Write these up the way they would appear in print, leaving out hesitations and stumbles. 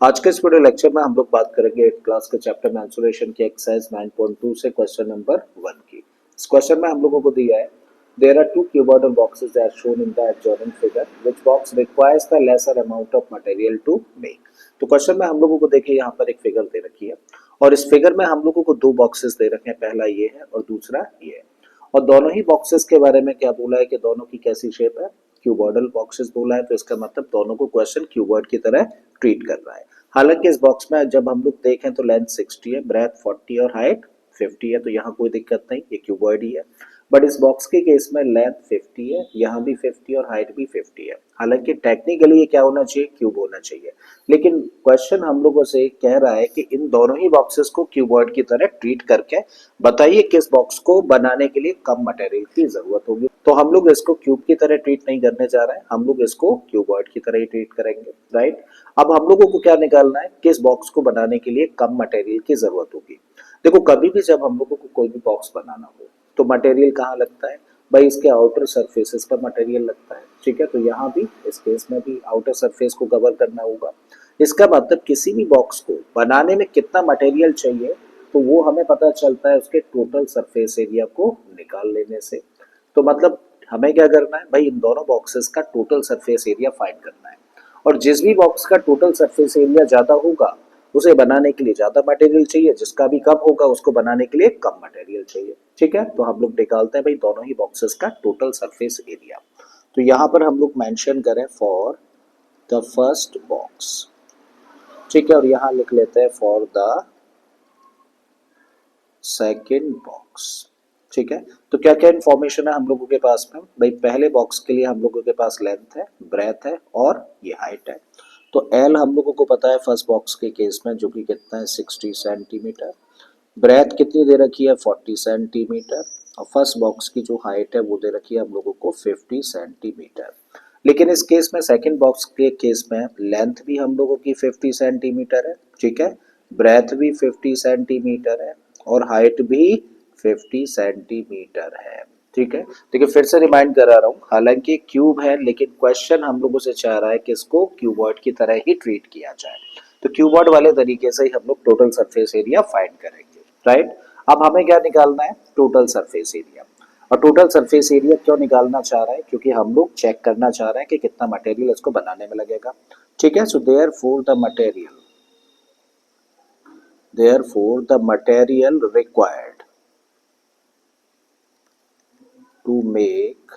आज के इस वीडियो लेक्चर में हम लोग बात करेंगे 8 क्लास के चैप्टर मेंसुरेशन की एक्सरसाइज 9.2 से क्वेश्चन नंबर 1 की। इस क्वेश्चन में हम लोगों को दिया है there are two cuboidal boxes that are shown in the adjoining figure which box requires the lesser amount of material to make. तो क्वेश्चन में हम लोगों को देखिए यहाँ पर एक फिगर दे रखी है और इस फिगर में हम लोगों को दो बॉक्सेस दे रखे हैं, पहला ये है और दूसरा ये है। और दोनों ही बॉक्सेस के बारे में क्या बोला है कि दोनों की कैसी शेप है, क्यूबॉइडल बॉक्सेस बोला है, तो इसका मतलब दोनों को क्वेश्चन क्यूबॉइड की तरह ट्रीट कर रहा है। हालांकि इस बॉक्स में जब हम लोग देखें तो लेंथ 60 है, ब्रेथ 40 और हाइट 50 है, तो यहाँ कोई दिक्कत नहीं, ये क्यूबॉइड ही है। बट इस बॉक्स के केस में लेंथ 50 है, यहाँ भी 50 और हाइट भी 50 है। हालांकि टेक्निकली ये क्या होना चाहिए, क्यूब होना चाहिए, लेकिन क्वेश्चन हम लोगों से कह रहा है कि इन दोनों ही बॉक्सेस को क्यूबॉइड की तरह ट्रीट करके बताइए किस बॉक्स को बनाने के लिए कम मटेरियल की जरूरत होगी। तो हम लोग इसको क्यूब की तरह ट्रीट नहीं करने जा रहे हैं, हम लोग इसको क्यूबॉइड की तरह ही ट्रीट करेंगे, राइट। अब हम लोगों को क्या निकालना है, किस बॉक्स को बनाने के लिए कम मटेरियल की जरूरत होगी। देखो, कभी भी जब हम लोगों को कोई भी बॉक्स बनाना हो तो मटेरियल कहाँ लगता है भाई, इसके आउटर सरफेसेस पर मटेरियल लगता है, ठीक है। तो यहाँ भी इस केस में भी आउटर सरफेस को कवर करना होगा। इसका मतलब किसी भी बॉक्स को बनाने में कितना मटेरियल चाहिए तो वो हमें पता चलता है उसके टोटल सरफेस एरिया को निकाल लेने से। तो मतलब हमें क्या करना है भाई, इन दोनों बॉक्सेस का टोटल सरफेस एरिया फाइंड करना है और जिस भी बॉक्स का टोटल सरफेस एरिया ज्यादा होगा उसे बनाने के लिए ज्यादा मटेरियल चाहिए, जिसका भी कम होगा उसको बनाने के लिए कम मटेरियल चाहिए, ठीक है। तो हम लोग निकालते हैं भाई दोनों ही बॉक्सेस का टोटल सरफेस एरिया। तो यहाँ पर हम लोग मेंशन करें फॉर द फर्स्ट बॉक्स, ठीक है, और यहाँ लिख लेते हैं फॉर द सेकेंड बॉक्स, ठीक है। तो क्या क्या इन्फॉर्मेशन है हम लोगों के पास में भाई, पहले बॉक्स के लिए हम लोगों के पास लेंथ है, ब्रेथ है और ये हाइट है। तो एल हम लोगों को पता है फर्स्ट बॉक्स के केस में, जो कि कितना है 60 सेंटीमीटर। ब्रेथ कितनी दे रखी है 40 सेंटीमीटर और फर्स्ट बॉक्स की जो हाइट है वो दे रखी है हम लोगों को 50 सेंटीमीटर। लेकिन इस केस में सेकंड बॉक्स के केस में लेंथ भी हम लोगों की 50 सेंटीमीटर है, ठीक है, ब्रेथ भी 50 सेंटीमीटर है और हाइट भी 50 सेंटीमीटर है, ठीक है। देखिए फिर से रिमाइंड करा रहा हूँ, हालांकि क्यूब है लेकिन क्वेश्चन हम लोगों से चाह रहा है कि इसको क्यूबॉइड की तरह ही ट्रीट किया जाए। तो क्यूबॉइड वाले तरीके से ही हम लोग टोटल सरफेस एरिया फाइंड करेंगे, राइट। अब हमें क्या निकालना है, टोटल सरफेस एरिया। और टोटल सरफेस एरिया क्यों निकालना चाह रहा है, क्योंकि हम लोग चेक करना चाह रहे हैं कि कितना मटेरियल इसको बनाने में लगेगा, ठीक है। So therefore the material required to make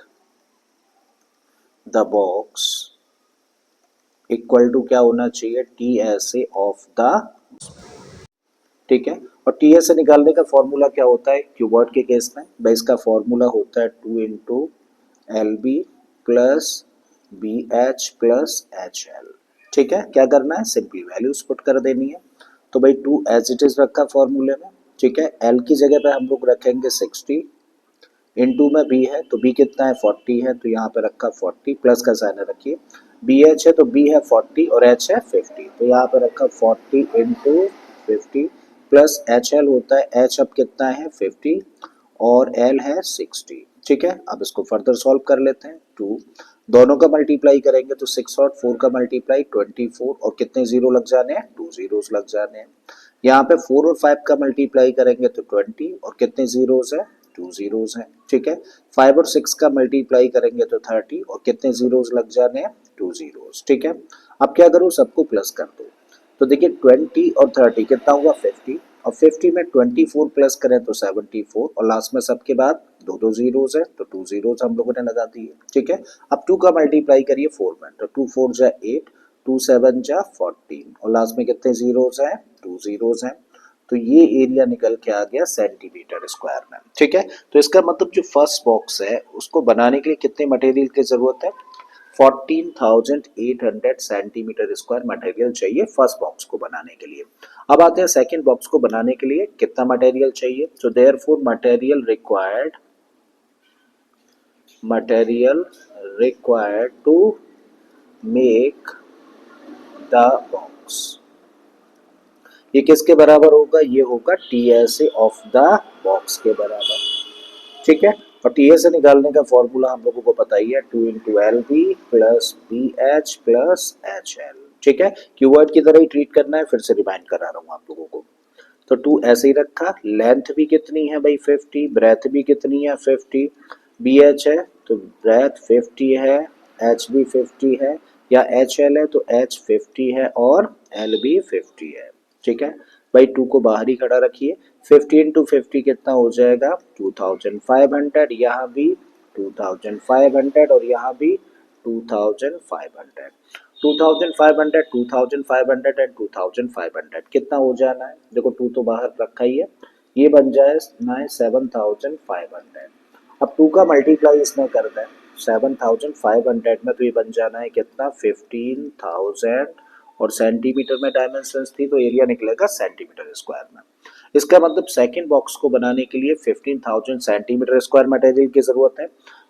the box equal to क्या होना चाहिए, T S A of the, ठीक है। और टी एस ए निकालने का फॉर्मूला क्या होता है क्यूबॉइड के केस में भाई, इसका फॉर्मूला होता है 2 into L B plus B H plus H L, ठीक है। क्या करना है, सिंपली वैल्यूज पुट कर देनी है। तो भाई 2 एज इट इज रखा फॉर्मूले में, ठीक है। एल की जगह पे हम लोग रखेंगे 60, इनटू में बी है तो बी कितना है 40 है, तो यहाँ पे रखा 40, प्लस का साइन रखिए। बी एच है तो बी है 40 और एच है 50, तो यहाँ पे रखा 40 इंटू 50 प्लस एच एल होता है, एच अब कितना है 50 और एल है 60, ठीक है। अब इसको फर्दर सॉल्व कर लेते हैं। 2 दोनों का मल्टीप्लाई करेंगे तो 6 और 4 का मल्टीप्लाई 24 और कितने जीरो लग जाने हैं, 2 जीरोस लग जाने हैं। यहाँ पे 4 और 5 का मल्टीप्लाई करेंगे तो 20 और कितने जीरोस है, 2 जीरोस हैं, ठीक है। 5 और 6 का मल्टीप्लाई करेंगे तो 30 और कितने जीरोस लग जाने हैं, 2 जीरोस, ठीक है। अब क्या करूँ, सबको प्लस कर दो। तो देखिए 20 और 30 कितना हुआ 50 और 50 में 24 प्लस करें तो 74 और लास्ट में सबके बाद दो दो जीरोस है तो 2 जीरोस हम लोगों ने लगा दिए, ठीक है। अब 2 का मल्टीप्लाई करिए 4 में तो 2 4 जा 8, 2 7 जा 14 और लास्ट में कितने जीरोस हैं, 2 जीरोस हैं। तो ये एरिया निकल के आ गया सेंटीमीटर स्क्वायर में, ठीक है। तो इसका मतलब जो फर्स्ट बॉक्स है उसको बनाने के लिए कितने मटेरियल की जरूरत है, 14,800 सेंटीमीटर स्क्वायर मटेरियल चाहिए फर्स्ट बॉक्स को बनाने के लिए। अब आते हैं सेकंड बॉक्स को बनाने के लिए कितना मटेरियल चाहिए। तो therefore material required to make the box, ये किसके बराबर होगा, ये होगा T S A of the box के बराबर, ठीक है। और टी एस ए निकालने का फॉर्मूला हम लोगों को पता ही है, 2 into L B plus B H plus H L, ठीक है, कीवर्ड की तरह ही ट्रीट करना है, फिर से रिमाइंड करा रहा हूँ आप लोगों को। तो 2 ऐसे ही रखा, लेंथ भी कितनी है भाई 50, ब्रेथ भी कितनी है 50, बी एच है तो ब्रेथ 50 है, एच भी 50 है, या एच एल है तो एच 50 है और एल भी 50 है। ठीक है भाई, 2 को बाहर ही खड़ा रखिए, 50 इंटू 50 कितना हो जाएगा 2500, यहाँ भी 2500 और यहाँ भी 2500। 2500, 2500 एंड 2500 कितना हो जाना है, देखो 2 तो बाहर रखा ही है, ये बन जाना है 7500। अब 2 का मल्टीप्लाई इसमें करना है 7500 में, तो ये बन जाना है कितना 15000, और सेंटीमीटर में डायमेंशंस थी तो एरिया निकलेगा सेंटीमीटर स्क्वायर में। इसका मतलब सेकंड बॉक्स को बनाने के लिए 15000 सेंटीमीटर स्क्वायर मटेरियल की जरूरत है,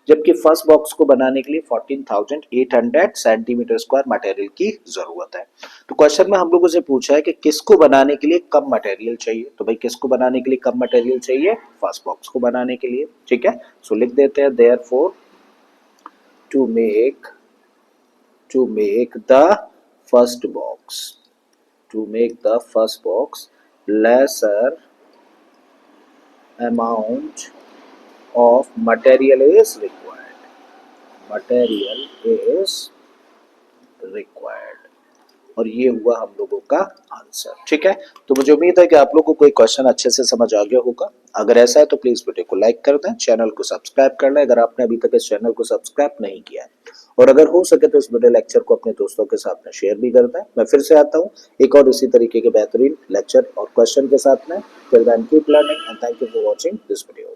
जबकि फर्स्ट बॉक्स को बनाने के लिए 14800 सेंटीमीटर स्क्वायर मटेरियल की जरूरत है। तो क्वेश्चन में हम लोगों से पूछा है कि किसको बनाने के लिए कम मटेरियल चाहिए, तो भाई किसको बनाने के लिए कम मटेरियल चाहिए, फर्स्ट बॉक्स को बनाने के लिए। ठीक है, सो लिख देते हैं therefore to make the first box lesser amount of material is required, और ये हुआ हम लोगों का आंसर। ठीक है, तो मुझे उम्मीद है कि आप लोगों को कोई क्वेश्चन अच्छे से समझ आ गया होगा। अगर ऐसा है तो प्लीज वीडियो को लाइक कर दें, चैनल को सब्सक्राइब कर लें अगर आपने अभी तक इस चैनल को सब्सक्राइब नहीं किया है, और अगर हो सके तो इस वीडियो लेक्चर को अपने दोस्तों के साथ में शेयर भी कर दें। मैं फिर से आता हूँ एक और इसी तरीके के बेहतरीन लेक्चर और क्वेश्चन के साथ में। Till then keep learning and thank you for watching this video.